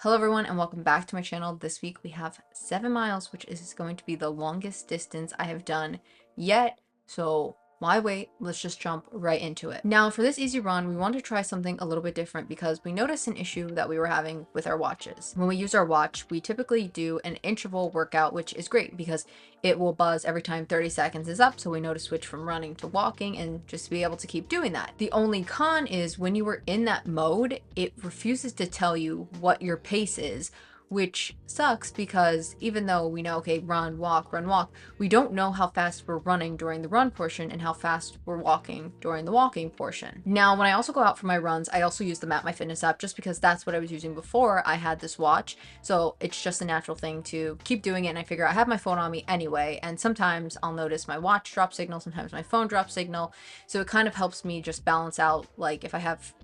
Hello everyone and welcome back to my channel. This week we have 7 miles, which is going to be the longest distance I have done yet. So why wait? Let's just jump right into it. Now for this easy run, we want to try something a little bit different because we noticed an issue that we were having with our watches. When we use our watch, we typically do an interval workout, which is great because it will buzz every time 30 seconds is up. So we know to switch from running to walking and just be able to keep doing that. The only con is when you were in that mode, it refuses to tell you what your pace is, which sucks because even though we know, okay, run, walk, we don't know how fast we're running during the run portion and how fast we're walking during the walking portion. Now, when I also go out for my runs, I also use the MapMyFitness app just because that's what I was using before I had this watch. So it's just a natural thing to keep doing it. And I figure I have my phone on me anyway. And sometimes I'll notice my watch drop signal, sometimes my phone drops signal. So it kind of helps me just balance out, like if I have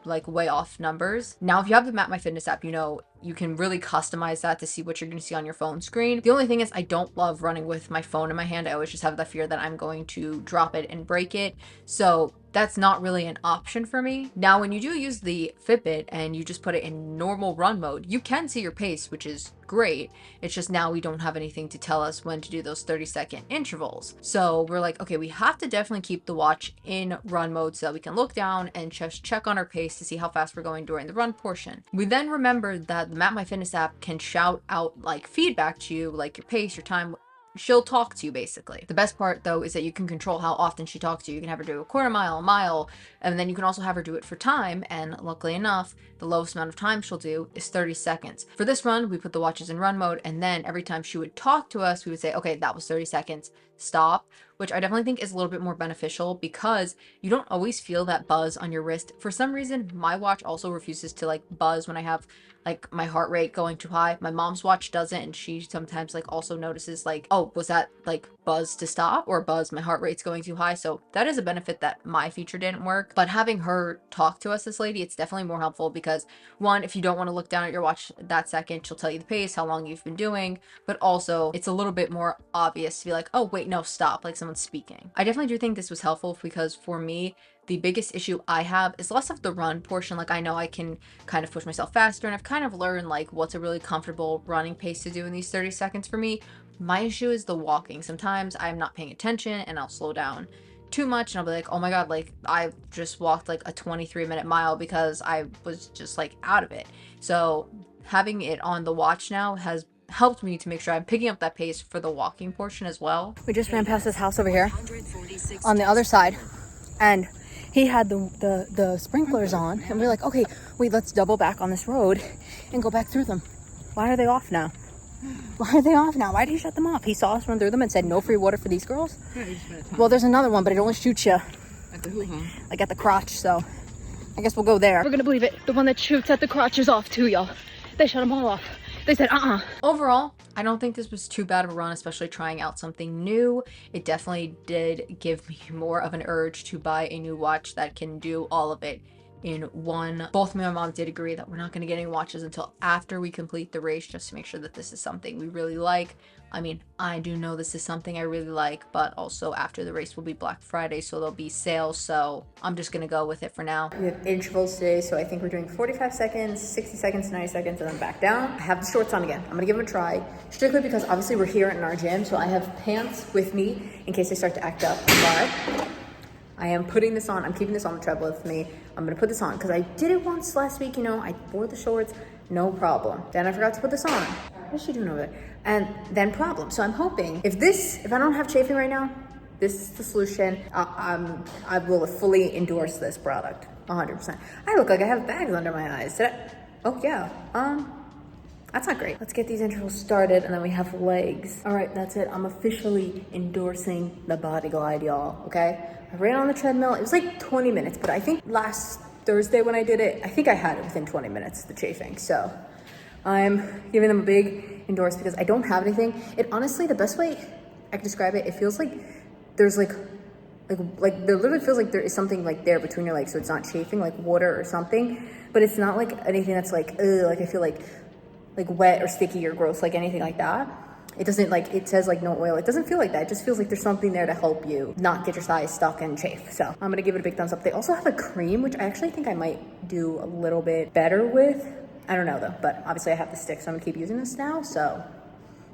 like way off numbers. Now, if you have the MapMyFitness app, you know, you can really customize that to see what you're going to see on your phone screen. The only thing is I don't love running with my phone in my hand. I always just have the fear that I'm going to drop it and break it. So that's not really an option for me. Now, when you do use the Fitbit and you just put it in normal run mode, you can see your pace, which is great. It's just now we don't have anything to tell us when to do those 30-second intervals. So we're like, okay, we have to definitely keep the watch in run mode so that we can look down and just check on our pace to see how fast we're going during the run portion. We then remembered that the MapMyFitness app can shout out like feedback to you, like your pace, your time. She'll talk to you basically. The best part though is that you can control how often she talks to you. You can have her do a quarter mile, a mile, and then you can also have her do it for time. And luckily enough, the lowest amount of time she'll do is 30 seconds. For this run, we put the watches in run mode, and then every time she would talk to us, we would say, okay, that was 30 seconds, stop, which I definitely think is a little bit more beneficial because you don't always feel that buzz on your wrist. For some reason, my watch also refuses to like buzz when I have like my heart rate going too high. My mom's watch doesn't, and she sometimes like also notices like, oh, was that like buzz to stop or buzz my heart rate's going too high? So that is a benefit that my feature didn't work. But having her talk to us, this lady, it's definitely more helpful because one, if you don't want to look down at your watch that second, she'll tell you the pace, how long you've been doing, but also it's a little bit more obvious to be like, oh wait, no, stop, like someone's speaking. I definitely do think this was helpful because for me, the biggest issue I have is less of the run portion. Like I know I can kind of push myself faster, and I've kind of learned like what's a really comfortable running pace to do in these 30 seconds for me. My issue is the walking. Sometimes I'm not paying attention and I'll slow down too much and I'll be like, oh my god, like I just walked like a 23-minute mile because I was just like out of it. So having it on the watch now has helped me to make sure I'm picking up that pace for the walking portion as well. We just ran past this house over here on the other side, and he had the sprinklers on, and we're like, okay, wait, let's double back on this road and go back through them. Why are they off now? Why are they off now? Why did he shut them off? He saw us run through them and said no free water for these girls. Well, there's another one, but it only shoots you At the hoo-ha. like at the crotch, so I guess we'll go there. We're gonna believe it. The one that shoots at the crotch is off too, y'all. They shut them all off. They said, Overall, I don't think this was too bad of a run, especially trying out something new. It definitely did give me more of an urge to buy a new watch that can do all of it in one. Both me and my mom did agree that we're not going to get any watches until after we complete the race, just to make sure that this is something we really like. I mean, I do know this is something I really like, but also after the race will be Black Friday, so there'll be sales, so I'm just gonna go with it for now. We have intervals today, so I think we're doing 45 seconds, 60 seconds, 90 seconds, and then back down. I have the shorts on again. I'm gonna give them a try, strictly because obviously we're here in our gym, so I have pants with me in case they start to act up, but I am putting this on. I'm keeping this on the treadmill with me. I'm gonna put this on because I did it once last week, you know, I wore the shorts, no problem. Then I forgot to put this on. What's she doing over there? And then problem. So I'm hoping if I don't have chafing right now, this is the solution. I will fully endorse this product, 100%. I look like I have bags under my eyes. Oh yeah, that's not great. Let's get these intervals started and then we have legs. All right, that's it. I'm officially endorsing the Body Glide, y'all, okay? I ran on the treadmill. It was like 20 minutes, but I think last Thursday when I did it, I think I had it within 20 minutes, the chafing. So I'm giving them a big endorse because I don't have anything. It honestly, the best way I can describe it, it feels like there's like there literally feels like there is something like there between your legs, so it's not chafing, like water or something, but it's not like anything that's like, ugh, like I feel like wet or sticky or gross, like anything like that. It doesn't like, it says like no oil. It doesn't feel like that. It just feels like there's something there to help you not get your thighs stuck and chafe. So I'm gonna give it a big thumbs up. They also have a cream, which I actually think I might do a little bit better with. I don't know though, but obviously I have the stick, so I'm gonna keep using this now. So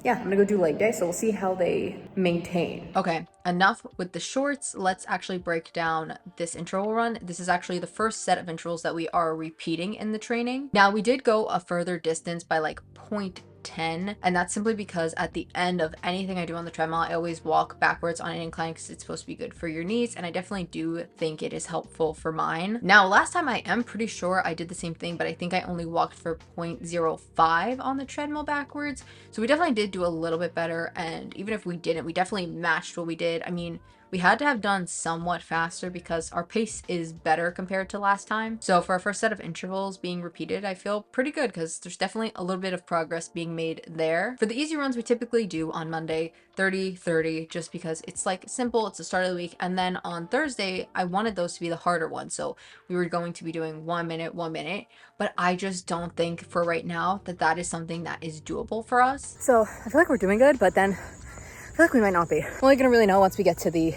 yeah, I'm gonna go do leg day, so we'll see how they maintain. Okay, enough with the shorts. Let's actually break down this interval run. This is actually the first set of intervals that we are repeating in the training. Now, we did go a further distance by like 0.10, and that's simply because at the end of anything I do on the treadmill, I always walk backwards on an incline because it's supposed to be good for your knees, and I definitely do think it is helpful for mine. Now, last time I am pretty sure I did the same thing, but I think I only walked for 0.05 on the treadmill backwards, so we definitely did do a little bit better, and even if we didn't, we definitely matched what we did. I mean, we had to have done somewhat faster because our pace is better compared to last time. So for our first set of intervals being repeated, I feel pretty good because there's definitely a little bit of progress being made there. For the easy runs, we typically do on Monday 30-30, just because it's like simple, it's the start of the week. And then on Thursday, I wanted those to be the harder ones. So we were going to be doing 1 minute, 1 minute, but I just don't think for right now that that is something that is doable for us. So I feel like we're doing good, but then I feel like we might not be. We're only gonna really know once we get to the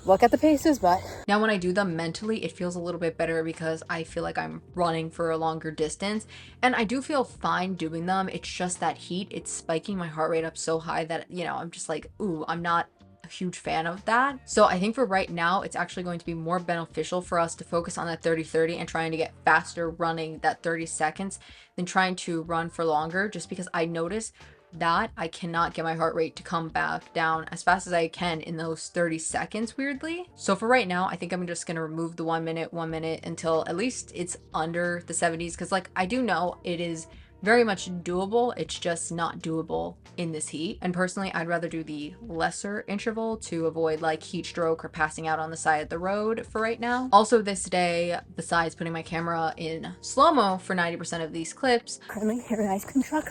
look at the paces, but now when I do them mentally, it feels a little bit better because I feel like I'm running for a longer distance, and I do feel fine doing them. It's just that heat, it's spiking my heart rate up so high that, you know, I'm just like, ooh, I'm not a huge fan of that. So I think for right now, it's actually going to be more beneficial for us to focus on that 30-30 and trying to get faster running that 30 seconds than trying to run for longer, just because I notice that I cannot get my heart rate to come back down as fast as I can in those 30 seconds, weirdly. So for right now, I think I'm just gonna remove the 1 minute, 1 minute until at least it's under the 70s, because like I do know it is very much doable, it's just not doable in this heat. And personally, I'd rather do the lesser interval to avoid like heat stroke or passing out on the side of the road for right now. Also this day, besides putting my camera in slow-mo for 90% of these clips, currently here at ice cream truck.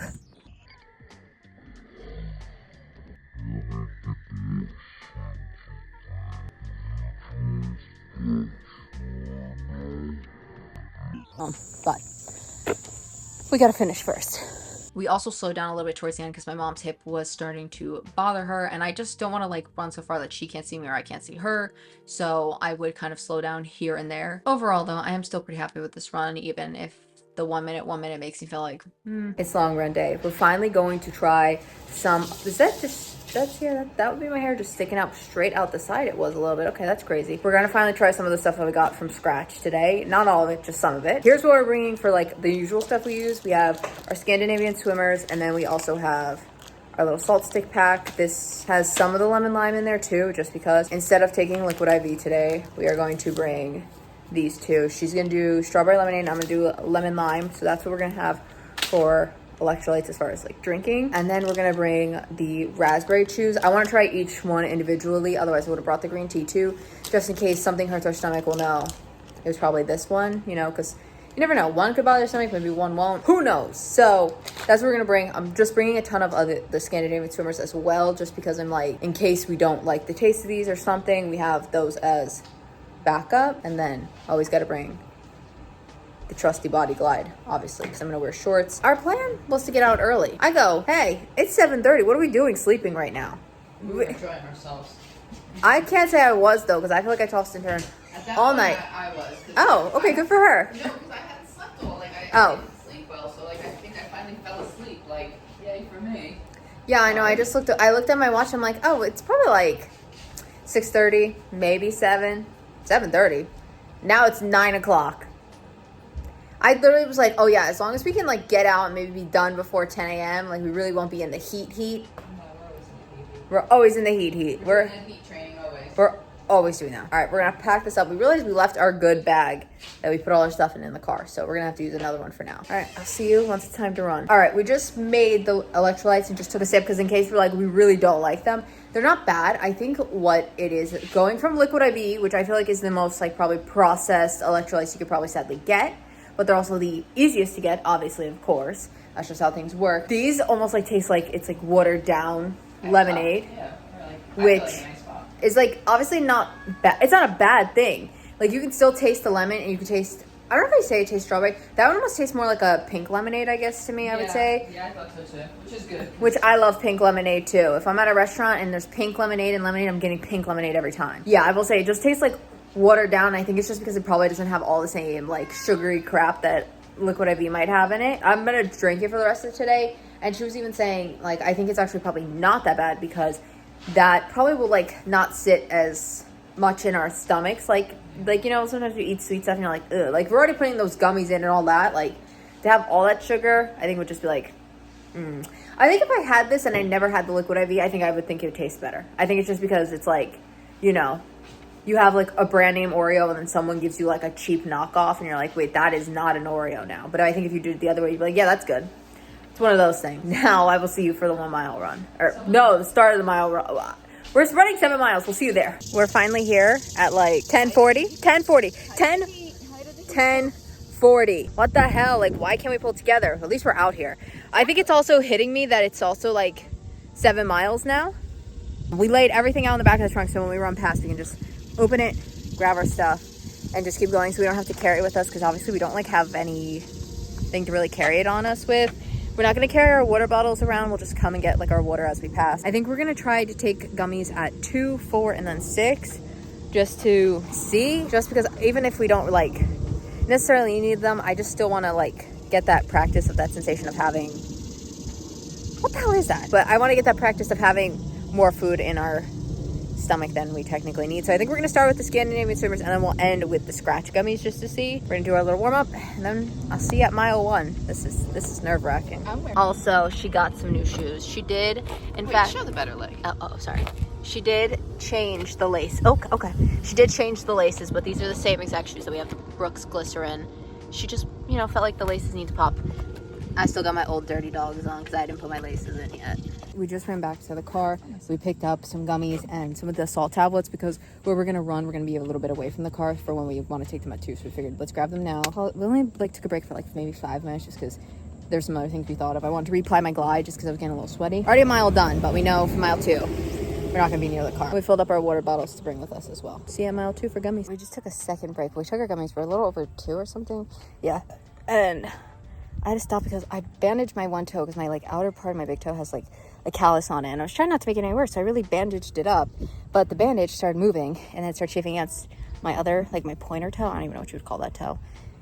But we gotta finish first. We also slowed down a little bit towards the end because my mom's hip was starting to bother her, and I just don't want to like run so far that she can't see me or I can't see her, so I would kind of slow down here and there. Overall though, I am still pretty happy with this run, even if the 1 minute, 1 minute makes me feel like it's long run day. We're finally going to try some, is that just, that would be my hair just sticking out straight out the side. It was a little bit. Okay, that's crazy. We're gonna finally try some of the stuff that we got from scratch today. Not all of it, just some of it. Here's what we're bringing for like the usual stuff we use. We have our Scandinavian swimmers, and then we also have our little salt stick pack. This has some of the lemon lime in there too, just because instead of taking liquid IV today, we are going to bring these two. She's gonna do strawberry lemonade, and I'm gonna do lemon lime. So that's what we're gonna have for electrolytes as far as like drinking. And then we're gonna bring the raspberry chews. I want to try each one individually, otherwise I would have brought the green tea too, just in case something hurts our stomach. We'll know it was probably this one, you know, because you never know, one could bother your stomach, maybe one won't, who knows. So that's what we're gonna bring. I'm just bringing a ton of the Scandinavian swimmers as well, just because I'm like, in case we don't like the taste of these or something, we have those as backup. And then always got to bring the trusty body glide, obviously, because I'm gonna wear shorts. Our plan was to get out early. I go, hey, it's 7:30. What are we doing sleeping right now? We were enjoying ourselves. I can't say I was though, because I feel like I tossed and turned all night. I was. Oh, okay, good for her. No, because I hadn't slept well. Like I didn't sleep well, so like I think I finally fell asleep. Like, yay for me. Yeah, I know. I just looked at my watch. I'm like, oh, it's probably like 6:30, maybe 7:30. Now it's 9 o'clock. I literally was like, oh yeah, as long as we can like get out and maybe be done before 10 a.m., like we really won't be in the heat. We're always in the heat. We're in heat training always. We're always doing that. All right, we're gonna pack this up. We realized we left our good bag that we put all our stuff in the car, so we're gonna have to use another one for now. All right, I'll see you once it's time to run. All right, we just made the electrolytes and just took a sip because in case we're like, we really don't like them. They're not bad. I think what it is, going from liquid IV, which I feel like is the most like probably processed electrolytes you could probably sadly get, but they're also the easiest to get, obviously, of course. That's just how things work. These almost like taste like it's like watered down lemonade, which is like obviously not bad. It's not a bad thing. Like you can still taste the lemon, and you can taste, I don't know if they say it tastes strawberry. That one almost tastes more like a pink lemonade, I guess, to me, I would say. Yeah, I thought so too, which is good. Which I love pink lemonade too. If I'm at a restaurant and there's pink lemonade and lemonade, I'm getting pink lemonade every time. Yeah, I will say it just tastes like watered down. I think it's just because it probably doesn't have all the same like sugary crap that liquid IV might have in it. I'm gonna drink it for the rest of today. And she was even saying, like, I think it's actually probably not that bad because that probably will, like, not sit as much in our stomachs. Like you know, sometimes you eat sweet stuff and you're like, ugh. Like, we're already putting those gummies in and all that. Like, to have all that sugar, I think would just be like, I think if I had this and I never had the liquid IV, I think I would think it would taste better. I think it's just because it's like, you know, you have like a brand name Oreo and then someone gives you like a cheap knockoff and you're like, wait, that is not an Oreo now. But I think if you do it the other way, you'd be like, yeah, that's good. It's one of those things. Now I will see you for the 1 mile run. Or no, the start of the mile run. We're running 7 miles. We'll see you there. We're finally here at like 10:40. What the hell? Like, why can't we pull together? At least we're out here. I think it's also hitting me that it's also like 7 miles now. We laid everything out in the back of the trunk, so when we run past, we can just open it, grab our stuff, and just keep going so we don't have to carry it with us, because obviously we don't like have anything to really carry it on us with. We're not going to carry our water bottles around. We'll just come and get like our water as we pass. I think we're going to try to take gummies at 2, 4, and then 6 just to see. Just because even if we don't like necessarily need them, I just still want to like get that practice of that sensation of having, what the hell is that? But I want to get that practice of having more food in our stomach than we technically need. So I think we're going to start with the Scandinavian swimmers and then we'll end with the scratch gummies just to see. We're going to do our little warm up and then I'll see you at mile 1. This is nerve wracking. Also, she got some new shoes. She did, in fact, show the better leg. Oh, sorry. She did change the lace. Oh, okay. She did change the laces, but these are the same exact shoes that we have, the Brooks Glycerin. She just, you know, felt like the laces need to pop. I still got my old dirty dogs on because I didn't put my laces in yet. We just ran back to the car. We picked up some gummies and some of the salt tablets because where we're going to run, we're going to be a little bit away from the car for when we want to take them at 2. So we figured, let's grab them now. We only like took a break for like maybe 5 minutes just because there's some other things we thought of. I wanted to reapply my Glide just because I was getting a little sweaty. Already a mile done, but we know for mile 2, we're not going to be near the car. We filled up our water bottles to bring with us as well. See you at mile 2 for gummies. We just took a second break. We took our gummies for a little over 2 or something. Yeah. And I had to stop because I bandaged my one toe because my like outer part of my big toe has like a callus on it, and I was trying not to make it any worse, so I really bandaged it up, but the bandage started moving and then it started chafing against my other, like my pointer toe. I don't even know what you would call that toe.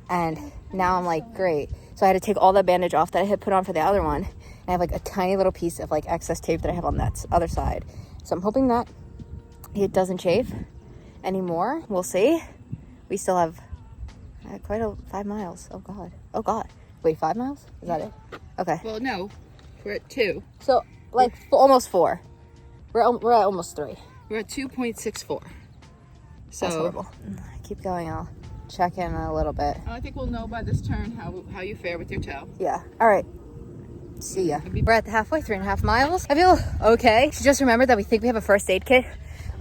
And now I'm like, great. So I had to take all that bandage off that I had put on for the other one, and I have like a tiny little piece of like excess tape that I have on that other side. So I'm hoping that it doesn't chafe anymore. We'll see. We still have quite a 5 miles. Oh god. Wait, 5 miles? Is that it? Okay. Well, no, we're at 2. So like almost 4. We're at almost 3. We're at 2.64. So that's horrible. Keep going. I'll check in a little bit. I think we'll know by this turn how you fare with your toe. Yeah. All right. See ya. We're at the halfway, 3.5 miles. I feel okay. She just remembered that we think we have a first aid kit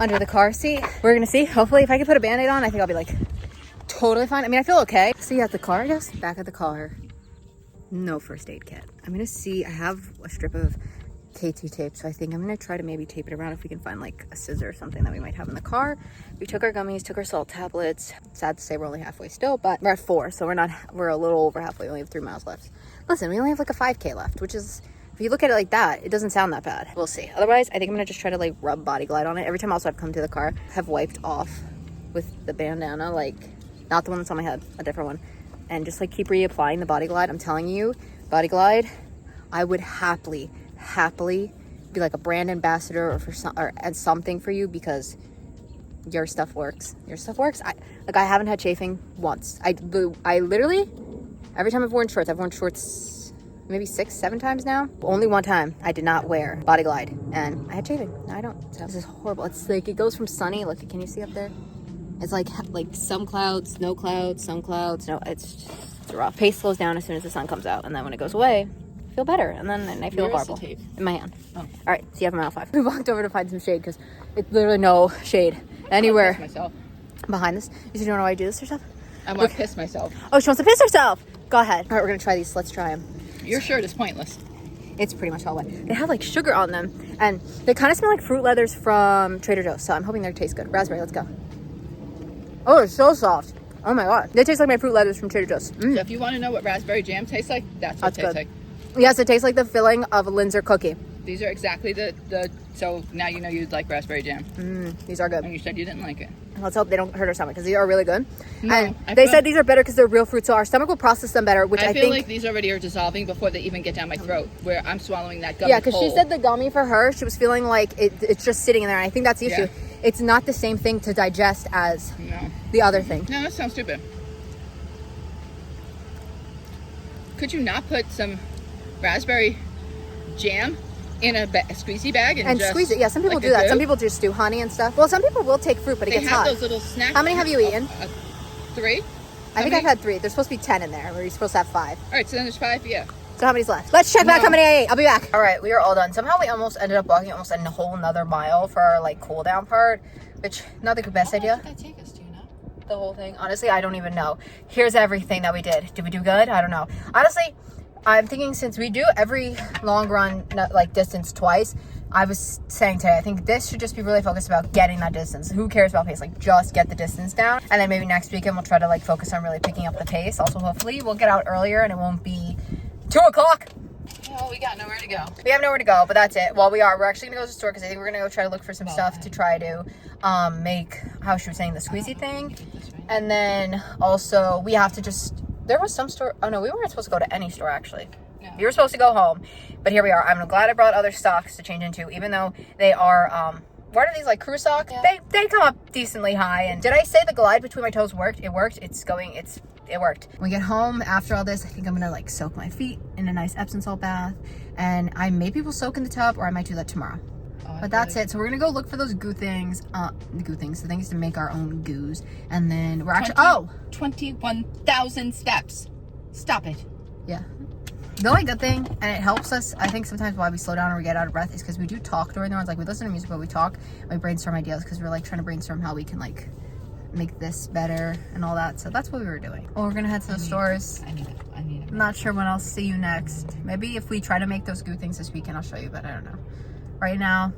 under the car seat. We're gonna see. Hopefully, if I can put a Band-Aid on, I think I'll be like totally fine. I mean, I feel okay. See you at the car, I guess. Back at the car. No first aid kit. I'm gonna see. I have a strip of KT tape, so I think I'm gonna try to maybe tape it around if we can find like a scissor or something that we might have in the car. We took our gummies, took our salt tablets. Sad to say we're only halfway still, but we're at 4, so we're a little over halfway. We only have 3 miles left. Listen, we only have like a 5K left, which is, if you look at it like that, it doesn't sound that bad. We'll see. Otherwise, I think I'm gonna just try to like rub Body Glide on it. Every time also I've come to the car, have wiped off with the bandana, like not the one that's on my head, a different one, and just like keep reapplying the Body Glide. I'm telling you, Body Glide, I would happily be like a brand ambassador or add something for you because your stuff works. I haven't had chafing once. I literally, every time I've worn shorts maybe 6, 7 times now. Only one time I did not wear Body Glide and I had chafing. No, I don't. So this is horrible. It's like, it goes from sunny, look, can you see up there? It's like some clouds, no clouds, some clouds. No, it's rough. Pace slows down as soon as the sun comes out, and then when it goes away, I feel better, and then I feel horrible in my hand. Oh. All right, see you at mile 5. We walked over to find some shade because it's literally no shade anywhere behind this. You don't know why I do this or stuff? I want to piss myself. Oh, she wants to piss herself. Go ahead. All right, we're gonna try these. Let's try them. Your shirt is pointless. It's pretty much all wet. They have like sugar on them, and they kind of smell like fruit leathers from Trader Joe's. So I'm hoping they taste good. Raspberry. Let's go. Oh, it's so soft. Oh my god. They taste like my fruit leathers from Trader Joe's. So if you want to know what raspberry jam tastes like, that's what it tastes like. Yes, it tastes like the filling of a Linzer cookie. These are exactly the so now you know you'd like raspberry jam. These are good. And you said you didn't like it. Let's hope they don't hurt our stomach because these are really good. No, and I they feel- said these are better because they're real fruit, so our stomach will process them better, which I feel think... like these already are dissolving before they even get down my throat, where I'm swallowing that gummy. Yeah, because she said the gummy for her, she was feeling like it's just sitting in there. And I think that's the issue. Yeah. It's not the same thing to digest as the other thing. No, that sounds stupid. Could you not put some raspberry jam in a squeezy bag and just squeeze it? Yeah, some people like do that. goo? Some people just do honey and stuff. Well, some people will take fruit, but it They gets have hot. those little snacks. How many have you eaten? 3. I think I've had 3. There's supposed to be 10 in there, where you're supposed to have 5. All right, so then there's 5. Yeah. So how many's left? Let's check back No. how many I ate. I'll be back. All right, we are all done. Somehow we almost ended up walking almost a whole nother mile for our like cool down part, which not the best idea. How long did that take us? Do you know? The whole thing. Honestly, I don't even know. Here's everything that we did. Did we do good? I don't know. Honestly, I'm thinking since we do every long run like distance twice, I was saying today, I think this should just be really focused about getting that distance. Who cares about pace? Like, just get the distance down. And then maybe next weekend we'll try to like focus on really picking up the pace. Also, hopefully we'll get out earlier and it won't be 2 o'clock. Well, we got nowhere to go. We have nowhere to go, but that's it. Well, we're actually gonna go to the store because I think we're gonna go try to look for some stuff to try to make, how she was saying, the squeezy thing. And then also we have to just, there was some store, oh no, we weren't supposed to go to any store actually. No. We were supposed to go home, but here we are. I'm glad I brought other socks to change into, even though they are, what are these, like crew socks? Yeah. They come up decently high. And did I say the glide between my toes worked? It worked. It worked. When we get home after all this, I think I'm gonna like soak my feet in a nice Epsom salt bath, and I maybe will soak in the tub, or I might do that tomorrow. But that's it. So we're gonna go look for those the things to make our own goos, and then we're actually 21,000 steps. Stop it. yeah. The only good thing, and it helps us, I think sometimes why we slow down or we get out of breath, is because we do talk during the runs. Like, we listen to music, but we talk, we brainstorm ideas, because we're like trying to brainstorm how we can like make this better and all that. So that's what we were doing. Well, we're gonna head to the stores. I need it. I'm not sure when I'll see you next. Maybe if we try to make those goo things this weekend, I'll show you, but I don't know. Right now,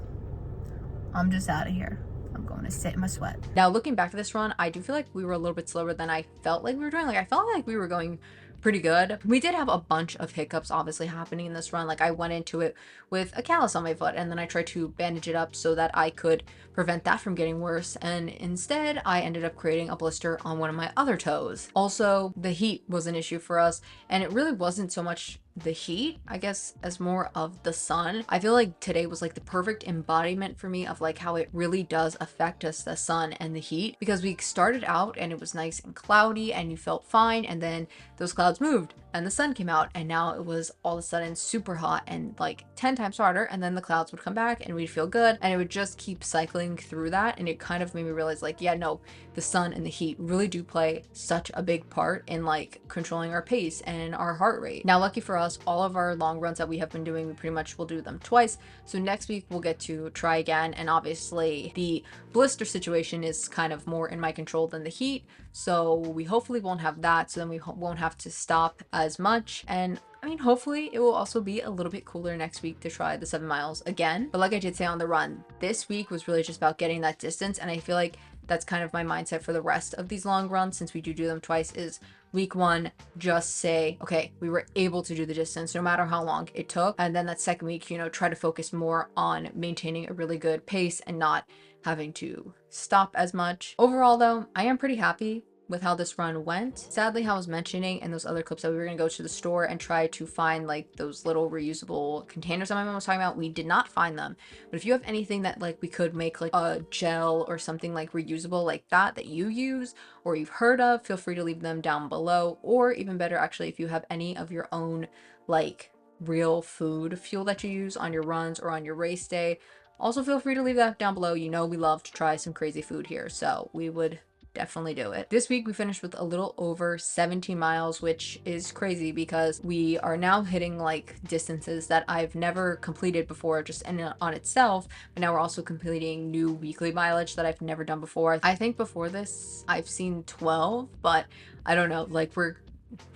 I'm just out of here. I'm going to sit in my sweat. Now, looking back to this run, I do feel like we were a little bit slower than I felt like we were doing. Like, I felt like we were going pretty good. We did have a bunch of hiccups obviously happening in this run. Like, I went into it with a callus on my foot, and then I tried to bandage it up so that I could prevent that from getting worse, and instead I ended up creating a blister on one of my other toes. Also, the heat was an issue for us, and it really wasn't so much the heat, I guess, as more of the sun. I feel like today was like the perfect embodiment for me of like how it really does affect us, the sun and the heat, because we started out and it was nice and cloudy and you felt fine, and then those clouds moved and the sun came out, and now it was all of a sudden super hot and like 10 times hotter, and then the clouds would come back and we'd feel good, and it would just keep cycling through that. And it kind of made me realize like, yeah, no, the sun and the heat really do play such a big part in like controlling our pace and our heart rate. Now, lucky for us, all of our long runs that we have been doing, we pretty much will do them twice. So next week we'll get to try again, and obviously the blister situation is kind of more in my control than the heat, so we hopefully won't have that, so then we won't have to stop as much. And I mean, hopefully it will also be a little bit cooler next week to try the 7 miles again. But like I did say on the run, this week was really just about getting that distance, and I feel like that's kind of my mindset for the rest of these long runs, since we do them twice, is week 1, just say, okay, we were able to do the distance no matter how long it took. And then that second week, you know, try to focus more on maintaining a really good pace and not having to stop as much. Overall though, I am pretty happy with how this run went. Sadly, how I was mentioning in those other clips that we were gonna go to the store and try to find like those little reusable containers that my mom was talking about, we did not find them. But if you have anything that like we could make like a gel or something like reusable like that you use or you've heard of, feel free to leave them down below. Or even better, actually, if you have any of your own like real food fuel that you use on your runs or on your race day, also feel free to leave that down below. You know we love to try some crazy food here, so we would definitely do it. This week we finished with a little over 17 miles, which is crazy because we are now hitting like distances that I've never completed before just on itself, but now we're also completing new weekly mileage that I've never done before. I think before this I've seen 12, but I don't know, like we're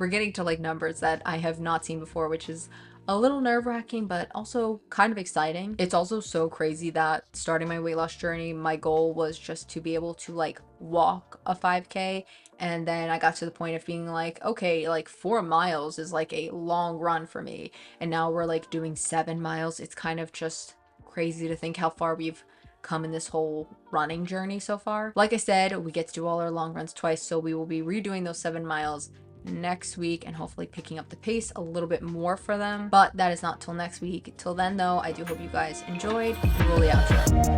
getting to like numbers that I have not seen before, which is a little nerve-wracking, but also kind of exciting. It's also so crazy that starting my weight loss journey, my goal was just to be able to like walk a 5K, and then I got to the point of being like, okay, like 4 miles is like a long run for me, and now we're like doing 7 miles. It's kind of just crazy to think how far we've come in this whole running journey so far. Like I said, we get to do all our long runs twice, so we will be redoing those 7 miles next week and hopefully picking up the pace a little bit more for them. But that is not till next week. Till then though, I do hope you guys enjoyed. We will the outro.